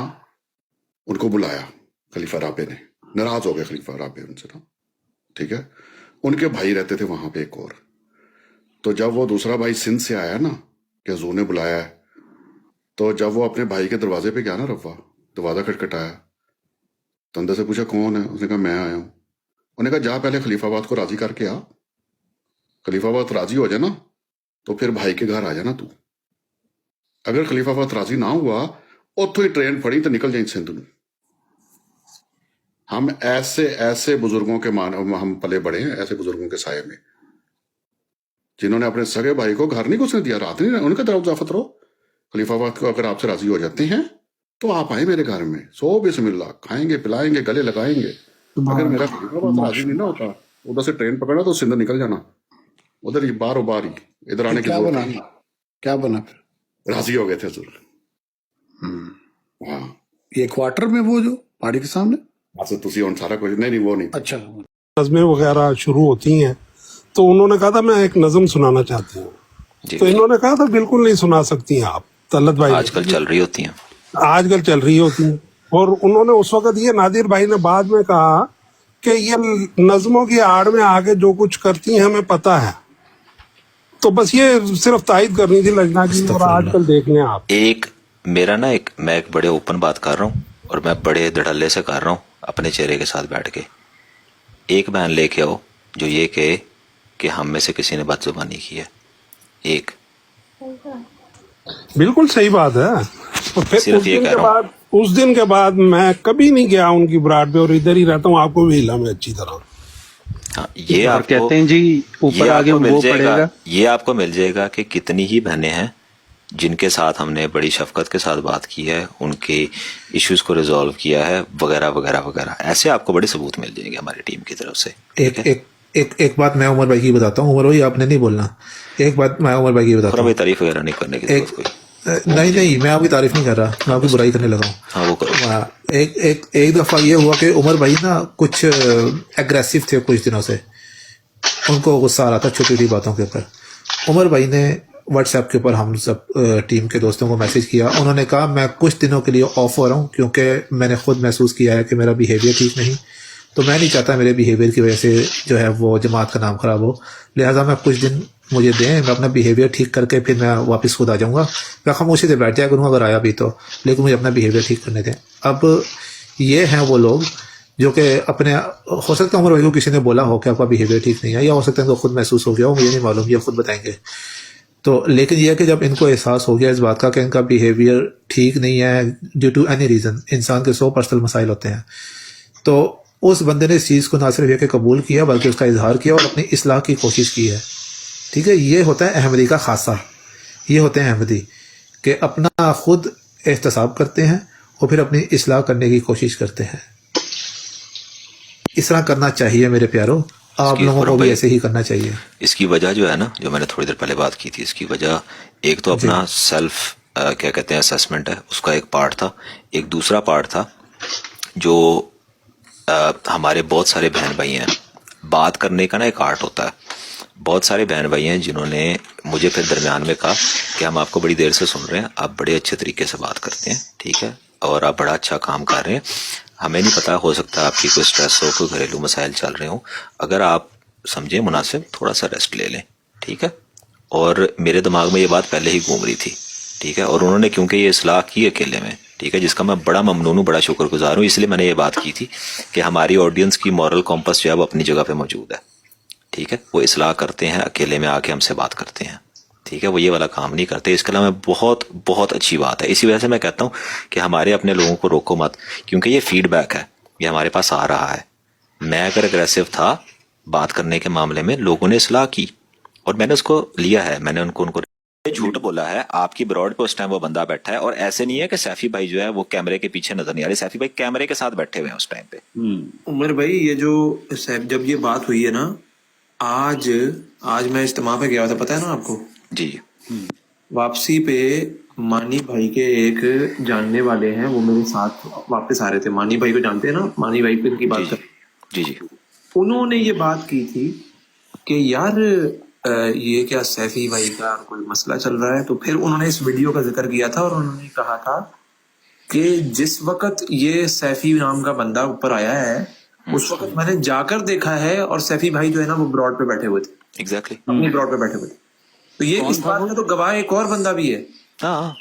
ان کو بلایا، خلیفہ رابع نے، ناراض ہو گئے خلیفہ رابع ان سے نا، ٹھیک ہے، ان کے بھائی رہتے تھے وہاں پہ ایک اور، تو جب وہ دوسرا بھائی سندھ سے آیا نا کہ حضور نے بلایا ہے، تو جب وہ اپنے بھائی کے دروازے پہ گیا نا، روا دروازہ کھٹکھٹایا تو اندر سے پوچھا کون ہے، اس نے کہا میں آیا ہوں۔ انہوں نے کہا جا پہلے خلیفہ آباد کو راضی کر کے آ، خلیفہ آباد راضی ہو جائے نا تو پھر بھائی کے گھر آ جانا تو، اگر خلیفہ آباد راضی نہ ہوا اتوں ہی ٹرین پھڑی تو نکل جائیں سندھ میں۔ ہم ایسے بزرگوں کے ہم پلے بڑے ہیں، ایسے بزرگوں کے سائے میں، جنہوں نے اپنے سگے بھائی کو گھر نہیں گھسنے دیا، رات نہیں، ان کے طرف ضافت رہو، خلیفہ آباد کو اگر آپ سے راضی ہو جاتے ہیں تو آپ آئیں میرے گھر میں، سو بسم اللہ، کھائیں گے پلائیں گے گلے لگائیں گے۔ اگر میرا خلیفہ آباد راضی نہیں نہ ہوتا، ادھر سے ٹرین پکڑنا تو سندھ نکل جانا، ادھر ہی بار بار ہی ادھر آنے کی کیا ضرورت بنا نہیں۔ کیا بنا پھر؟ راضی ہو گئے تھے حضور۔ ہاں یہ کوارٹر میں وہ جو پہاڑی کے سامنے، اچھا تسی ہن سارا کچھ نہیں وہ نہیں، اچھا نظمیں وغیرہ شروع ہوتی ہیں تو انہوں نے کہا تھا میں ایک نظم سنانا چاہتی ہوں، جی تو انہوں نے کہا تھا بالکل نہیں سنا سکتی ہیں آپ، طلعت بھائی آج کل چل رہی ہوتی ہیں۔ آج کل چل رہی ہوتی ہیں، اور انہوں نے اس وقت یہ نادر بھائی نے بعد میں کہا کہ یہ نظموں کی آڑ میں آگے جو کچھ کرتی ہیں ہمیں پتہ ہے، تو بس یہ صرف تائید کرنی تھی لجنا کی، اور آج کل دیکھ لیں آپ۔ ایک میرا نا میں ایک بڑے اوپن بات کر رہا ہوں، اور میں بڑے دھڑلے سے کر رہا ہوں اپنے چہرے کے ساتھ بیٹھ کے، ایک بہن لے کے آؤ جو یہ کہے کہ ہم میں سے کسی نے بد زبانی کی ہے، ایک بالکل صحیح بات ہے۔ اور پھر صرف یہ کہہ رہا ہوں، اس دن کے بعد میں کبھی نہیں گیا ان کی براڈ پہ، اور ادھر ہی رہتا ہوں، آپ کو بھی علم ہے اچھی طرح۔ ہاں یہ آپ کو کہتے ہیں جی اوپر آگے وہ پڑے گا، یہ آپ کو مل جائے گا کہ کتنی ہی بہنیں ہیں جن کے ساتھ ہم نے بڑی شفقت کے ساتھ بات کی ہے، ان کے ایشوز کو ریزالو کیا ہے، وغیرہ وغیرہ وغیرہ، ایسے آپ کو بڑے ثبوت مل جائیں گے ہماری ٹیم کی طرف سے۔ ایک بات میں عمر بھائی کی بتاتا ہوں، عمر بھائی آپ نے نہیں بولنا، ایک بات میں عمر بھائی کی بتاتا ہوں، تعریف وغیرہ نہیں کرنے کی ضرورت کوئی نہیں میں آپ کی تعریف نہیں کر رہا، میں آپ کی برائی کرنے لگا ہوں۔ ہاں وہ کرو۔ ایک دفعہ یہ ہوا کہ عمر بھائی نا کچھ ایگریسو تھے کچھ دنوں سے، ان کو غصہ آ رہا تھا چھوٹی چھوٹی باتوں کے اوپر۔ عمر بھائی نے واٹس ایپ کے اوپر ہم سب ٹیم کے دوستوں کو میسج کیا، انہوں نے کہا میں کچھ دنوں کے لیے آف ہو رہا ہوں کیونکہ میں نے خود محسوس کیا ہے کہ میرا بیہیویئر ٹھیک نہیں، تو میں نہیں چاہتا میرے بیہیویئر کی وجہ سے جو ہے وہ جماعت کا نام خراب ہو، لہٰذا میں کچھ دن مجھے دیں، میں اپنا بیہیویئر ٹھیک کر کے پھر میں واپس خود آ جاؤں گا، میں خاموشی سے بیٹھ جایا کروں اگر آیا بھی تو، لیکن مجھے اپنا بیہیویئر ٹھیک کرنے دیں۔ اب یہ ہیں وہ لوگ جو کہ اپنے، ہو سکتا ہے عمر بھائی کو کسی نے بولا ہو کہ آپ کا بیہیویئر ٹھیک نہیں ہے، یا ہو سکتا ہے ان کو خود محسوس ہو گیا ہو، مجھے نہیں معلوم، یہ خود بتائیں گے۔ تو لیکن یہ کہ جب ان کو احساس ہو گیا اس بات کا کہ ان کا بیہیویئر ٹھیک نہیں ہے ڈیو ٹو اینی ریزن، انسان کے 100 پرسنل مسائل ہوتے ہیں، تو اس بندے نے اس چیز کو نہ صرف یہ کہ قبول کیا بلکہ اس کا اظہار کیا اور اپنی اصلاح کی کوشش کی ہے، ٹھیک ہے۔ یہ ہوتا ہے احمدی کا خاصہ، یہ ہوتے ہیں احمدی کہ اپنا خود احتساب کرتے ہیں اور پھر اپنی اصلاح کرنے کی کوشش کرتے ہیں۔ اس طرح کرنا چاہیے میرے پیارو، آپ لوگوں کو بھی ایسے ہی کرنا چاہیے۔ اس کی وجہ جو ہے نا، جو میں نے تھوڑی دیر پہلے بات کی تھی، اس کی وجہ ایک تو اپنا سیلف کیا کہتے ہیں اسیسمنٹ ہے، اس کا ایک پارٹ تھا، ایک دوسرا پارٹ تھا جو ہمارے بہت سارے بہن بھائی ہیں، بات کرنے کا نا ایک آرٹ ہوتا ہے، بہت سارے بہن بھائی ہیں جنہوں نے مجھے پھر درمیان میں کہا کہ ہم آپ کو بڑی دیر سے سن رہے ہیں، آپ بڑے اچھے طریقے سے بات کرتے ہیں، ٹھیک ہے، اور آپ بڑا اچھا کام کر رہے ہیں، ہمیں نہیں پتا، ہو سکتا ہے آپ کی کوئی سٹریس ہو، کوئی گھریلو مسائل چل رہے ہوں، اگر آپ سمجھیں مناسب تھوڑا سا ریسٹ لے لیں، ٹھیک ہے۔ اور میرے دماغ میں یہ بات پہلے ہی گھوم رہی تھی، ٹھیک ہے، اور انہوں نے کیونکہ یہ اصلاح کی اکیلے میں، ٹھیک ہے، جس کا میں بڑا ممنون ہوں، بڑا شکر گزار ہوں، اس لیے میں نے یہ بات کی تھی کہ ہماری آڈینس کی مورل کمپس جو ہے وہ اپنی جگہ پہ موجود ہے، ٹھیک ہے، وہ اصلاح کرتے ہیں، اکیلے میں آ کے ہم سے بات کرتے ہیں، ٹھیک ہے, وہ یہ والا کام نہیں کرتے. اس کلام میں بہت بہت اچھی بات ہے. اسی وجہ سے میں کہتا ہوں کہ ہمارے اپنے لوگوں کو روکو مت, کیونکہ یہ فیڈ بیک ہے, یہ ہمارے پاس آ رہا ہے. میں اگر اگریسو تھا بات کرنے کے معاملے میں, لوگوں نے اصلاح کی اور میں نے اس کو لیا ہے. میں نے ان کو جھوٹ بولا ہے. آپ کی براڈ پہ اس ٹائم وہ بندہ بیٹھا ہے, اور ایسے نہیں ہے کہ سیفی بھائی جو ہے وہ کیمرے کے پیچھے نظر نہیں آ رہے. سیفی بھائی کیمرے کے ساتھ بیٹھے ہوئے ہیں اس ٹائم پہ. عمر بھائی یہ جو جب یہ بات ہوئی ہے نا, آج میں اجتماع پہ گیا تھا, پتا ہے نا آپ کو؟ جی. واپسی پہ مانی بھائی کے ایک جاننے والے ہیں, وہ میرے ساتھ واپس آ رہے تھے. مانی بھائی کو جانتے ہیں نا, مانی بھائی پہ ان کی بات کر, جی جی, انہوں نے یہ بات کی تھی کہ یار یہ کیا سیفی بھائی کا کوئی مسئلہ چل رہا ہے. تو پھر انہوں نے اس ویڈیو کا ذکر کیا تھا اور انہوں نے کہا تھا کہ جس وقت یہ سیفی نام کا بندہ اوپر آیا ہے اس وقت میں نے جا کر دیکھا ہے, اور سیفی بھائی جو ہے نا وہ براڈ پہ بیٹھے ہوئے تھے. ایگزیکٹلی, اپنی براڈ پہ بیٹھے ہوئے تھے. تو یہ اس بات کا تو گواہ ایک اور بندہ بھی ہے. ہاں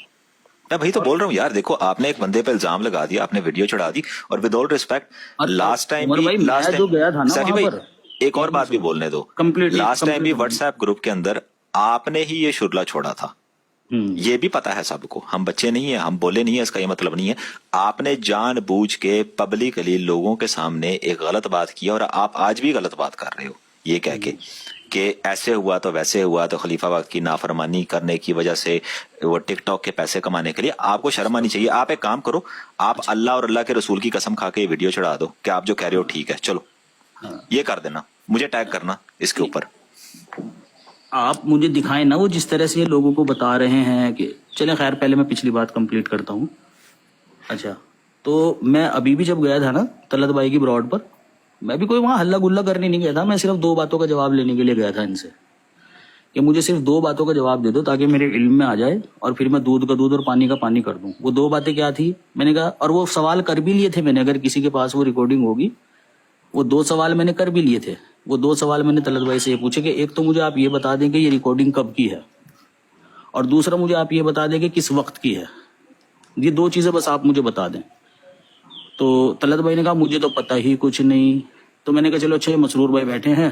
میں بھائی تو بول رہا ہوں یار, دیکھو آپ نے ایک بندے پہ الزام لگا دیا, آپ نے ویڈیو چڑھا دی, اور with all respect last time Saifi بھائی ایک اور بات بھی بولنے دو. لاسٹ ٹائم بھی واٹس ایپ گروپ کے اندر آپ نے ہی یہ شرلا چھوڑا تھا. یہ بھی پتا ہے سب کو, ہم بچے نہیں ہیں, ہم بولے نہیں ہیں, اس کا یہ مطلب نہیں ہے. آپ نے جان بوجھ کے پبلکلی لوگوں کے سامنے ایک غلط بات کی, اور آپ آج بھی غلط بات کر رہے ہو یہ کہہ کے کہ ایسے ہوا تو ویسے ہوا, تو خلیفہ وقت کی نافرمانی کرنے کی وجہ سے وہ ٹک ٹاک کے پیسے کمانے کے لیے. آپ کو شرم آنی چاہیے. آپ ایک کام کرو, آپ اللہ اور اللہ کے رسول کی قسم کھا کے یہ ویڈیو چڑھا دو کہ آپ جو کہہ رہے ہو ٹھیک ہے, چلو یہ کر دینا, مجھے ٹیگ کرنا اس کے اوپر. آپ مجھے دکھائیں نا وہ جس طرح سے یہ لوگوں کو بتا رہے ہیں کہ چلیں خیر, پہلے میں پچھلی بات کمپلیٹ کرتا ہوں. اچھا, تو میں ابھی بھی جب گیا تھا نا طلعت بھائی کی براڈ پر, میں بھی کوئی وہاں ہلہ گلا کرنے نہیں گیا تھا. میں صرف 2 باتوں کا جواب لینے کے لیے گیا تھا ان سے کہ مجھے صرف 2 باتوں کا جواب دے دو تاکہ میرے علم میں آ جائے, اور پھر میں دودھ کا دودھ اور پانی کا پانی کر دوں. وہ 2 باتیں کیا تھی میں نے کہا, اور وہ سوال کر بھی لیے تھے میں نے, اگر کسی کے پاس وہ ریکارڈنگ ہوگی, وہ 2 سوال میں نے کر بھی لیے تھے. وہ 2 سوال میں نے طلعت بھائی سے یہ پوچھے کہ ایک تو مجھے آپ یہ بتا دیں کہ یہ ریکارڈنگ کب کی ہے, اور دوسرا مجھے آپ یہ بتا دیں کہ کس وقت کی ہے. یہ 2 چیزیں بس آپ مجھے بتا دیں. تو طلعت بھائی نے کہا مجھے تو پتہ ہی کچھ نہیں. تو میں نے کہا چلو اچھا, مسرور بھائی بیٹھے ہیں,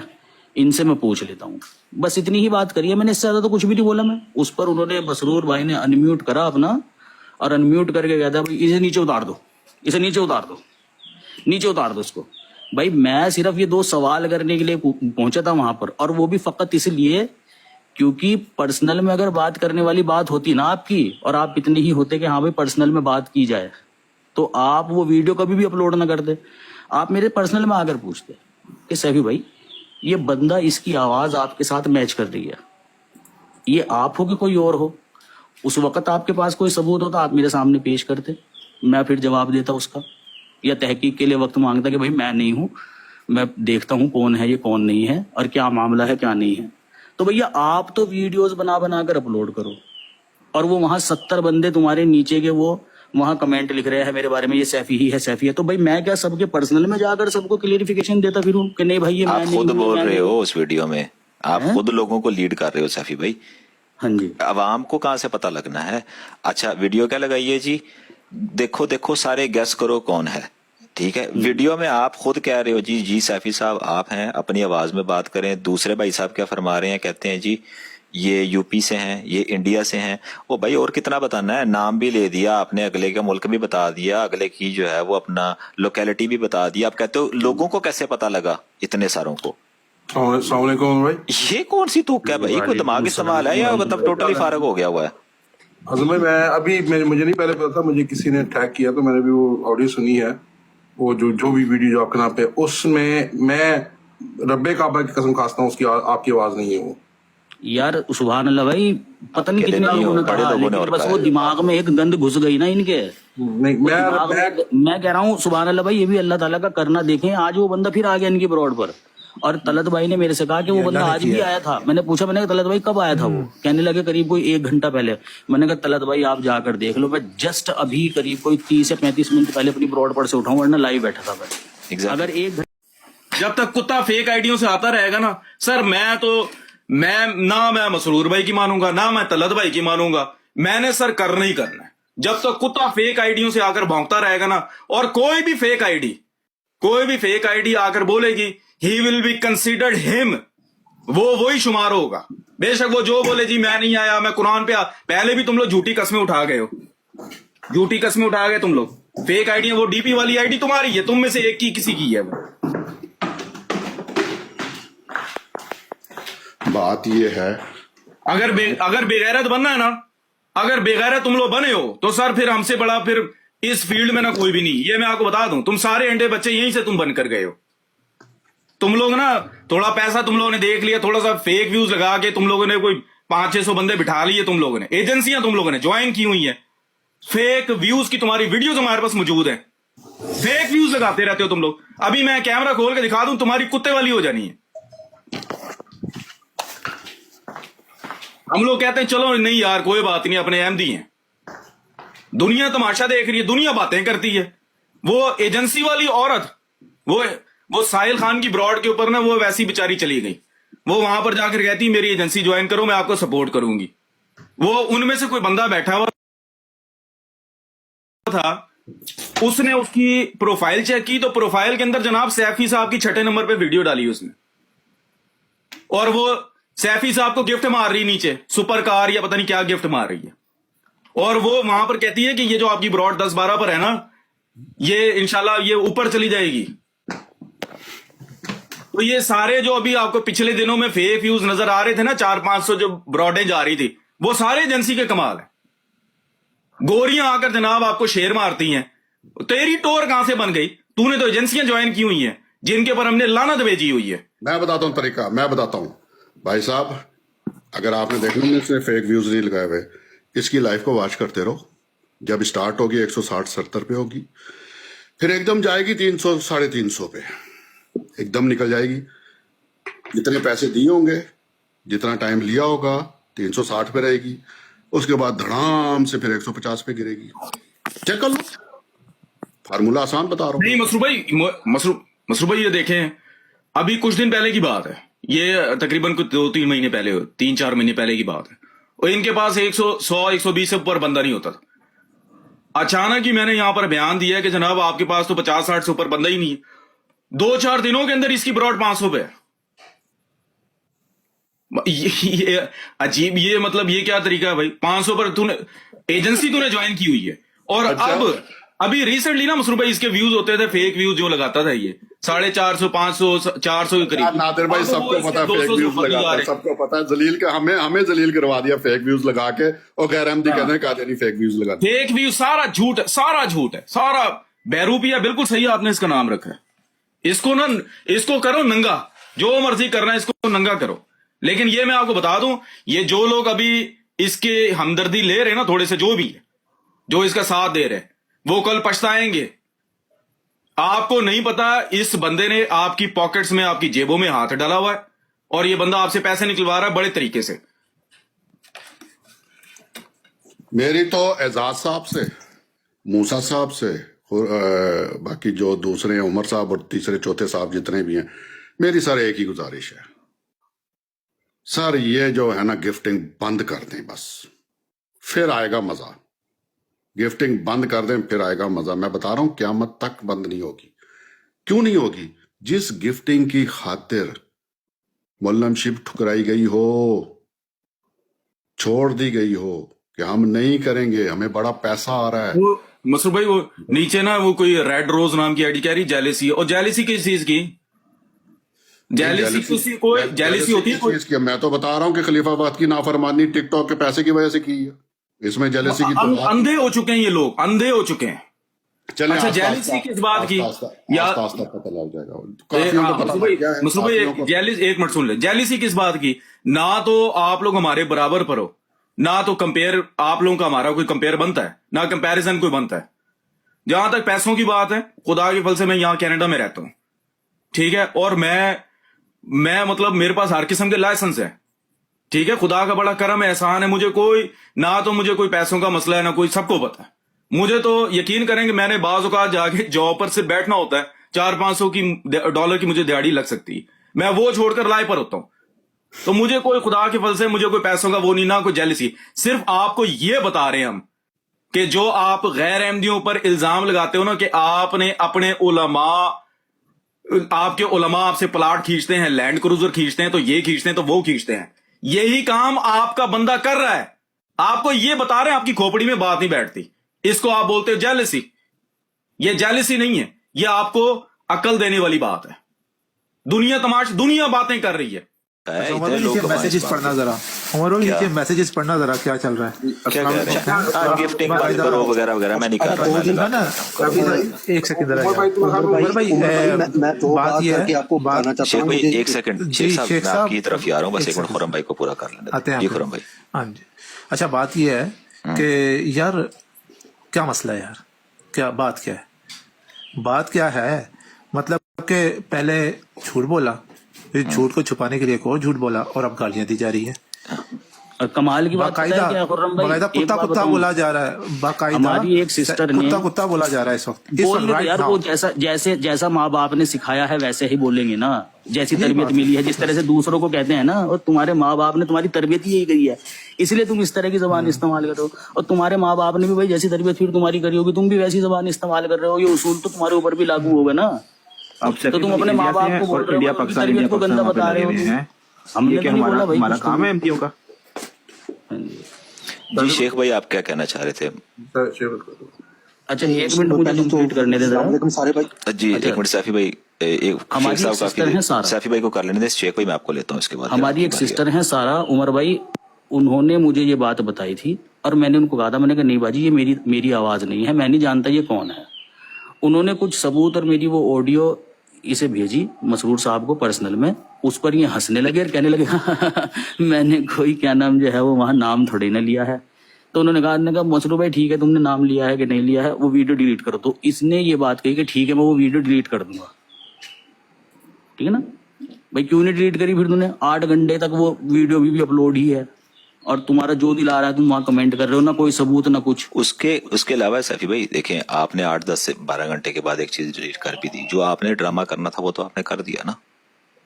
ان سے میں پوچھ لیتا ہوں. بس اتنی ہی بات کری ہے میں نے, اس سے زیادہ تو کچھ بھی نہیں بولا میں. اس پر انہوں نے, مسرور بھائی نے انمیوٹ کرا اپنا, اور انمیوٹ کر کے کہتا ہے اسے نیچے اتار دو, اسے نیچے اتار دو, نیچے اتار دو اس کو. بھائی میں صرف یہ 2 سوال کرنے کے لیے پہنچا تھا وہاں پر, اور وہ بھی فقط اس لیے کیونکہ پرسنل میں اگر بات کرنے والی بات ہوتی نا آپ کی, اور آپ اتنے ہی ہوتے کہ ہاں بھائی پرسنل میں بات کی جائے, تو آپ وہ ویڈیو کبھی بھی اپلوڈ نہ کرتے. آپ میرے پرسنل میں آ کر پوچھتے کہ سیفی بھائی یہ بندہ, اس کی آواز آپ کے ساتھ میچ کر رہی ہے, یہ آپ ہو کہ کوئی اور ہو. اس وقت آپ کے پاس کوئی ثبوت ہوتا آپ میرے سامنے پیش کرتے, میں پھر جواب دیتا اس کا, یا تحقیق کے لیے وقت مانگتا کہ بھائی میں نہیں ہوں, میں دیکھتا ہوں کون ہے یہ کون نہیں ہے, اور کیا معاملہ ہے کیا نہیں ہے. تو بھیا آپ تو ویڈیوز بنا بنا کر اپلوڈ کرو, اور وہ وہاں 70 بندے تمہارے نیچے کے وہ وہاں کمنٹ لکھ رہے ہیں میرے بارے میں, یہ سیفی ہی ہے, سیفی ہے. تو بھائی میں کیا سب کے پرسنل میں جا کر سب کو کلیئرفیکیشن دیتا پھروں کہ نہیں بھائی یہ میں نہیں ہوں. آپ خود بول رہے ہو اس ویڈیو میں, آپ خود لوگوں کو لیڈ کر رہے ہو سیفی بھائی. ہاں جی, عوام کو کہاں سے پتہ لگنا ہے. اچھا ویڈیو کیا لگائیے جی, دیکھو سارے گیس کرو کون ہے. ٹھیک ہے, ویڈیو میں آپ خود کہہ رہے ہو جی سیفی صاحب آپ ہیں, اپنی آواز میں بات کریں. دوسرے بھائی صاحب کیا فرما رہے ہیں, کہتے ہیں جی یہ یو پی سے ہیں, یہ انڈیا سے ہیں. وہ بھائی اور کتنا بتانا ہے, نام بھی لے دیا آپ نے, اگلے کا ملک بھی بتا دیا, اگلے کی جو ہے وہ اپنا لوکیلٹی بھی بتا دیا. آپ کہتے ہو لوگوں کو کیسے پتہ لگا اتنے ساروں کو. السلام علیکم بھائی. یہ کون سی توک ہے بھائی, کوئی دماغ استعمال ہے یا مطلب ٹوٹلی فارغ ہو گیا ہوا ہے. اصل میں ابھی مجھے نہیں پہلے پتا تھا, مجھے کسی نے ٹیگ کیا تو میں نے بھی وہ آڈیو سنی ہے, وہ جو بھی ویڈیو جو آپ کے نام پہ, اس میں رب کعبہ کی قسم کھاتا ہوں اس کی آپ کی آواز نہیں ہے وہ. یار سبحان اللہ بھائی, پتہ نہیں کتنے لوگوں نے کہا, لیکن بس وہ دماغ میں ایک گند گھس گئی نا ان کے. میں کہہ رہا ہوں سبحان اللہ بھائی, یہ بھی اللہ تعالیٰ کا کرنا. دیکھیں آج وہ بندہ پھر آ گیا ان کی براڈ پر, اور طلعت بھائی نے میرے سے کہا کہ وہ بندہ آج بھی آیا تھا. میں نے پوچھا, میں نے کہا طلعت بھائی کب آیا تھا وہ, کہنے لگے قریب کوئی 1 گھنٹہ پہلے. میں نے کہا طلعت بھائی آپ جا کر دیکھ لو, میں جسٹ ابھی قریب کوئی 30 سے 35 منٹ پہلے اپنی براڈ پر سے اٹھاؤں, ورنہ لائیو بیٹھا تھا بھائی. اگر 1 گھنٹہ جب تک کتا فیک آئیڈیوں سے آتا رہے گا نا سر, میں مسرور بھائی کی مانوں گا, نہ میں طلعت بھائی کی مانوں گا. میں نے سر کرنا ہی کرنا ہے. جب تک کتا فیک آئیڈیوں سے آ کر بھونکتا رہے گا نا, اور کوئی بھی فیک آئیڈی آ کر بولے گی, ہی ول بی کنسیڈرڈ ہم, वो वही शुमार होगा। बेशक वो जो बोले जी मैं नहीं आया, मैं कुरान पे पहले भी तुम लोग झूठी कस्में उठा गए हो, झूठी कस्में उठा गए तुम लोग। फेक आईडी है, वो डीपी वाली आईडी तुम्हारी है, तुम में से एक की किसी की है वो। बात ये है, अगर बेगैरत बनना है ना, अगर बेगैरत तुम लोग बने हो तो सर फिर हमसे बड़ा फिर इस फील्ड में ना कोई भी नहीं। ये मैं आपको बता दूं, तुम सारे अंडे बच्चे यहीं से तुम बन कर गए हो। तुम लोग ना थोड़ा पैसा तुम लोगों ने देख लिया, थोड़ा सा फेक व्यूज लगा के तुम लोगों ने कोई 500-600 बंदे बिठा लिए, तुम लोगों ने एजेंसियां तुम लोगों ने ज्वाइन की हुई है। फेक व्यूज की तुम्हारी वीडियोस हमारे पास मौजूद है, फेक व्यूज लगाते रहते हो तुम लोग। अभी मैं कैमरा खोल के दिखा दूं, तुम्हारी कुत्ते वाली हो जानी है। हम लोग कहते हैं चलो नहीं यार कोई बात नहीं, अपने अहमदी हैं। दुनिया तमाशा देख रही है, दुनिया बातें करती है। वो एजेंसी वाली औरत, वो साहिल खान की ब्रॉड के ऊपर ना वो वैसी बेचारी चली गई, वो वहां पर जाकर कहती मेरी एजेंसी ज्वाइन करो, मैं आपको सपोर्ट करूंगी। वो उनमें से कोई बंदा बैठा हुआ था, उसने उसकी प्रोफाइल चेक की तो प्रोफाइल के अंदर जनाब सैफी साहब की 6 नंबर पे वीडियो डाली उसने, और वो सैफी साहब को गिफ्ट मार रही नीचे, सुपर कार या पता नहीं क्या गिफ्ट मार रही है। और वो वहां पर कहती है कि ये जो आपकी ब्रॉड 10-12 पर है ना, ये इंशाल्लाह ये ऊपर चली जाएगी। तो ये सारे जो अभी आपको पिछले दिनों में फेक व्यूज नजर आ रहे थे ना, 400-500 जो ब्रॉडें जा रही थी, वो सारे एजेंसी के कमाल है। गोरियां आकर जनाब आपको शेर मारती हैं। तेरी टोर कहां से बन गई? तूने तो एजेंसियां ज्वाइन की हुई हैं जिनके पर हमने लानत भेजी हुई है। मैं बताता हूँ तरीका, मैं बताता हूँ भाई साहब। अगर आपने देखना नहीं, इसने फेक व्यूज नहीं लगाए हुए, इसकी लाइफ को वॉच करते रहो। जब स्टार्ट होगी 160-170 पे होगी, फिर एकदम जाएगी 300-350 पे, एकदम निकल जाएगी। जितने पैसे दिए होंगे, जितना टाइम लिया होगा, 360 पे रहेगी। उसके बाद धड़ाम से फिर 150 पे गिरेगी। चेक कर लो, फार्मूला आसान बता रहा हूँ। नहीं मसरूफ भाई ये देखें, अभी कुछ दिन पहले की बात है, ये तकरीबन कुछ 2-3 महीने पहले, 3-4 महीने पहले की बात है, और इनके पास 100-120 से ऊपर बंदा नहीं होता था। अचानक ही मैंने यहां पर बयान दिया कि जनाब आपके पास तो 50-60 से ऊपर बंदा ही नहीं है। 2-4 दिनों के अंदर इसकी ब्रॉड 500 पे है। ये अजीब, ये मतलब ये क्या तरीका है भाई? 500 पर तूने एजेंसी ज्वाइन की हुई है। और अब अभी रिसेंटली ना मसरूफ भाई इसके व्यूज होते थे, फेक व्यूज जो लगाता था ये 450, 500, 400 के करीब। नादिर भाई सबको पता है फेक व्यूज लगाता है, सबको पता है। जलील का हमें जलील करवा दिया फेक व्यूज लगा के, और गैर अहमदी कहते हैं कादियानी फेक व्यूज लगा। फेक व्यूज सारा झूठ है, सारा झूठ है, सारा बैरूपिया। बिल्कुल सही आपने इसका नाम रखा है। इसको करो नंगा, जो मर्जी करना है इसको नंगा करो। लेकिन ये मैं आपको बता दूं, ये जो लोग अभी इसके हमदर्दी ले रहे हैं ना, थोड़े से जो भी है, जो इसका साथ दे रहे हैं, वो कल पछताएंगे। आपको नहीं पता इस बंदे ने आपकी पॉकेट्स में, आपकी जेबों में हाथ डाला हुआ है, और ये बंदा आपसे पैसे निकलवा रहा है बड़े तरीके से। मेरी तो एजाज साहब से, मूसा साहब से, बाकी जो दूसरे हैं उमर साहब और तीसरे चौथे साहब जितने भी हैं, मेरी सर एक ही गुजारिश है, सर ये जो है ना गिफ्टिंग बंद कर दें बस, फिर आएगा मजा। गिफ्टिंग बंद कर दें फिर आएगा मजा। मैं बता रहा हूं क़यामत तक बंद नहीं होगी। क्यों नहीं होगी? जिस गिफ्टिंग की खातिर मुल्लमशिप ठुकराई गई हो, छोड़ दी गई हो कि हम नहीं करेंगे, हमें बड़ा पैसा आ रहा है। वो मसरूफ भाई वो नीचे ना वो कोई रेड रोज नाम की आईडी कह रही जेलेसी, और जेलेसी किस चीज की? जेलेसी होती है। मैं तो बता रहा हूं कि खलीफाबाद की नाफरमानी टिकटॉक के पैसे की वजह से की है। इसमें जेलेसी की तो अंधे हो चुके हैं ये लोग, अंधे हो चुके हैं। अच्छा जेलेसी किस बात की? आस्ता पता लग जाएगा। मसरूफ भाई एक मिनट सुन ले, जेलेसी किस बात की? ना तो आप लोग हमारे बराबर पर हो, ना तो कंपेयर आप लोगों का हमारा कोई कंपेयर बनता है, ना कंपैरिजन कोई बनता है। जहां तक पैसों की बात है, खुदा के फल से मैं यहां कनाडा में रहता हूं, ठीक है, और मैं मतलब मेरे पास हर किस्म के लाइसेंस है, ठीक है। खुदा का बड़ा करम एहसान है, मुझे कोई ना तो मुझे कोई पैसों का मसला है ना कोई, सबको पता है। मुझे तो यकीन करेंगे, मैंने बाज़ औक़ात जाके जॉब पर से बैठना होता है, $400-500 की मुझे दिहाड़ी लग सकती है, मैं वो छोड़कर लाए पर होता हूं। तो मुझे कोई खुदा के फल से मुझे कोई पैसों का वो नहीं, ना कोई जेलसी। सिर्फ आपको ये बता रहे हैं हम कि जो आप गैर अहमदियों पर इल्जाम लगाते हो ना कि आपने अपने उलमा आपके उलमा आपसे प्लाट खींचते हैं, लैंड क्रूजर खींचते हैं, तो ये खींचते हैं, तो वो खींचते हैं। यही काम आपका बंदा कर रहा है। आपको ये बता रहे हैं, आपकी खोपड़ी में बात नहीं बैठती। इसको आप बोलते हो जेलसी। ये जेलसी नहीं है, ये आपको अकल देने वाली बात है। दुनिया बातें कर रही है। मैसेजेस पढ़ना जरा, मैसेजेस पढ़ना जरा, क्या चल रहा है, क्या कह रहे हैं? गिफ्टिंग वगैरह वगैरह मैं नहीं कर रहा। एक सेकंड भाई, बात ये है, आपको बात शेख भाई एक सेकंड, शेख साहब मैं आपकी तरफ ही आ रहा हूँ, बस एक मिनट खुरम भाई को पूरा कर लेने। जी खुरम भाई। हाँ जी, अच्छा बात ये है कि यार क्या मसला है यार, क्या बात क्या है, बात क्या है, मतलब कि पहले झूठ बोला, फिर झूठ को छुपाने के लिए एक और झूठ बोला, और अब गालियां दी जा रही है। कमाल की बात है क्या खुर्रम भाई, बाकायदा कुत्ता बोला जा रहा है, बाकायदा हमारी एक सिस्टर ने कुत्ता बोला जा रहा है इस वक्त। बोल रहे यार, वो जैसा माँ बाप ने सिखाया है वैसे ही बोलेंगे ना, जैसी तरबियत मिली है, जिस तरह से दूसरों को कहते हैं ना, और तुम्हारे माँ बाप ने तुम्हारी तरबियत ही यही करी है, इसलिए तुम इस तरह की जबान इस्तेमाल करो, और तुम्हारे माँ बाप ने भी भाई जैसी तरबियत फिर तुम्हारी करी होगी, तुम भी वैसी जबान इस्तेमाल कर रहे हो, ये उसूल तो तुम्हारे ऊपर भी लागू होगा ना। तो तुम अपने माँ बाप को बोल रहे हो, तरबियत को गंदा बता रहे हो। हमने तो नहीं बोला भाई, हमारा काम है एमपीओ का। जी शेख भाई आप क्या कहना चाह रहे थे? अच्छा एक मिनट मुझे कंप्लीट करने दे जरा। सारे भाई जी एक मिनट सैफी भाई, हमारी एक सिस्टर है सारा, सैफी भाई को कर लेने दे, शेख भाई मैं आपको लेता हूँ इसके बाद। हमारी एक सिस्टर है सारा, उमर भाई, उन्होंने मुझे ये बात बताई थी, और मैंने उनको कहा था, मैंने कहा नहीं बाजी ये मेरी आवाज नहीं है, मैं नहीं जानता ये कौन है। उन्होंने कुछ सबूत और मेरी वो ऑडियो इसे भेजी मसरूर साहब को पर्सनल में, उस पर ये हंसने लगे और कहने लगे मैंने कोई क्या नाम जो है वो वहां नाम थोड़ी ना लिया है। तो उन्होंने कहा मसरूर भाई ठीक है, तुमने नाम लिया है कि नहीं लिया है, वो वीडियो डिलीट करो। तो इसने ये बात कही कि ठीक है मैं वो वीडियो डिलीट कर दूंगा। ठीक है ना भाई, क्यों नहीं डिलीट करी फिर तुमने? 8 घंटे तक वो वीडियो भी अपलोड ही है, और तुम्हारा जो दिल आ रहा है तुम वहां कमेंट कर रहे हो, ना कोई सबूत ना कुछ। उसके अलावा सैफी भाई देखें, आपने 8-10 से 12 घंटे के बाद एक चीज डिलीट कर भी दी, जो आपने ड्रामा करना था वो तो आपने कर दिया ना।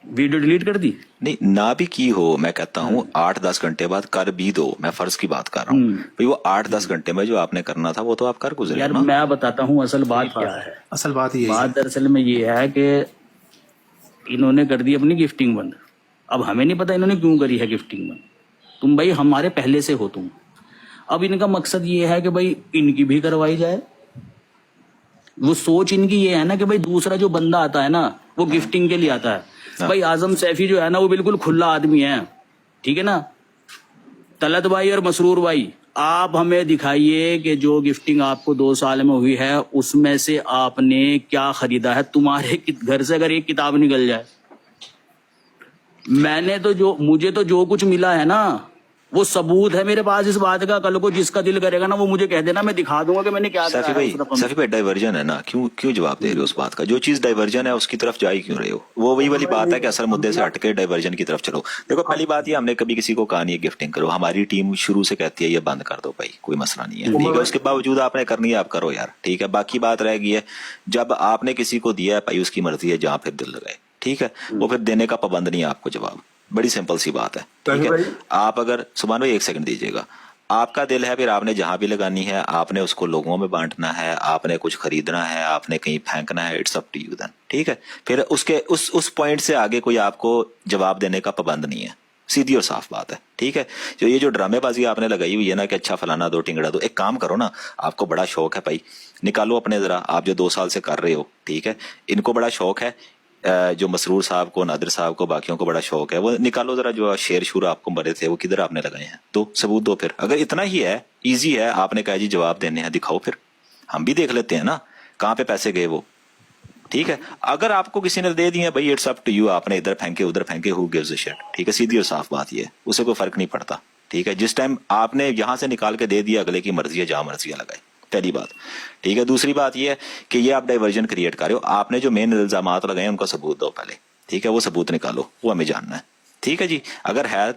वीडियो डिलीट कर दी? नहीं ना भी की हो, मैं कहता हूँ 8-10 घंटे बाद कर भी दो, मैं फर्ज की बात कर रहा हूँ भाई, वो 8-10 घंटे में जो आपने करना था वो तो आप कर गुजरे यार। मैं बताता हूँ असल बात क्या है। असल बात ये बात दरअसल में ये है कि इन्होंने कर दी अपनी गिफ्टिंग बंद। अब हमें नहीं पता इन्होंने क्यों करी है गिफ्टिंग बंद, तुम भाई हमारे पहले से हो तुम। अब इनका मकसद ये है कि भाई इनकी भी करवाई जाए। वो सोच इनकी ये है ना कि भाई दूसरा जो बंदा आता है ना वो गिफ्टिंग के लिए आता है। भाई आजम सैफी जो है ना वो बिल्कुल खुला आदमी है, ठीक है ना। तलत भाई और मसरूर भाई, आप हमें दिखाइए कि जो गिफ्टिंग आपको 2 साल में हुई है उसमें से आपने क्या खरीदा है। तुम्हारे घर से अगर एक किताब निकल जाए, मुझे तो जो कुछ मिला है ना वो सबूत है मेरे पास इस बात का। कल को जिसका दिल करेगा ना वो मुझे कह देना, मैं दिखा दूंगा कि मैंने क्या करा है। सैफी भाई डाइवर्जन है ना, क्यों जवाब दे रहे हो उस बात का? जो चीज डाइवर्जन है उसकी तरफ जा ही क्यों रहे हो? वो वही वाली बात है कि असल मुद्दे से हटके डाइवर्जन की तरफ चलो। देखो पहली बात ये, हमने कभी किसी को कहा नहीं है गिफ्टिंग करो, हमारी टीम शुरू से कहती है ये बंद कर दो भाई, कोई मसला नहीं है, ठीक है। उसके बावजूद आपने करनी है आप करो यार, ठीक है। बाकी बात रह गई है, जब आपने किसी को दिया है भाई उसकी मर्जी है, जहाँ फिर दिल लगाए, ठीक है, वो फिर देने का पाबंद नहीं है आपको जवाब। बड़ी सिंपल सी बात है, ठीक है। आप अगर सुभान भाई 1 सेकंड दीजिएगा, आपका दिल है, फिर आपने जहां भी लगानी है, आपने उसको लोगों में बांटना है, आपने कुछ खरीदना है, आपने कहीं फेंकना है, it's up to you then, ठीक है। फिर उसके उस पॉइंट से आगे कोई आपको जवाब देने का पाबंद नहीं है, सीधी और साफ बात है, ठीक है। जो ड्रामेबाजी आपने लगाई हुई है ना कि अच्छा फलाना दो टिंगड़ा दो, एक काम करो ना, आपको बड़ा शौक है भाई, निकालो अपने जरा, आप जो 2 साल से कर रहे हो, ठीक है, इनको बड़ा शौक है, जो मसरूर साहब को, नादिर साहब को, बाकियों को बड़ा शौक है, वो निकालो जरा, जो शेर शूर आपको मरे थे वो किधर आपने लगाए हैं, तो सबूत दो। फिर अगर इतना ही है, इजी है, आपने कहा जी जवाब देने हैं, दिखाओ, फिर हम भी देख लेते हैं ना कहाँ पे पैसे गए वो, ठीक है। अगर आपको किसी ने दे दिए भाई, इट्स अप टू यू, आपने इधर फेंके उधर फेंके, हु गिव्स अ शिट, ठीक है। सीधी और साफ बात ये, उससे कोई फर्क नहीं पड़ता, ठीक है। जिस टाइम आपने यहां से निकाल के दे दिया, अगले की मर्जी है, जहां मर्जी लगाए, पहली बात, ठीक है। दूसरी बात ये है कि ये आप डाइवर्जन क्रिएट कर रहे हो, आपने जो मेन इल्जामात लगाए उनका सबूत दो पहले, ठीक है, वो सबूत निकालो, वो हमें जानना है, ठीक है जी। अगर है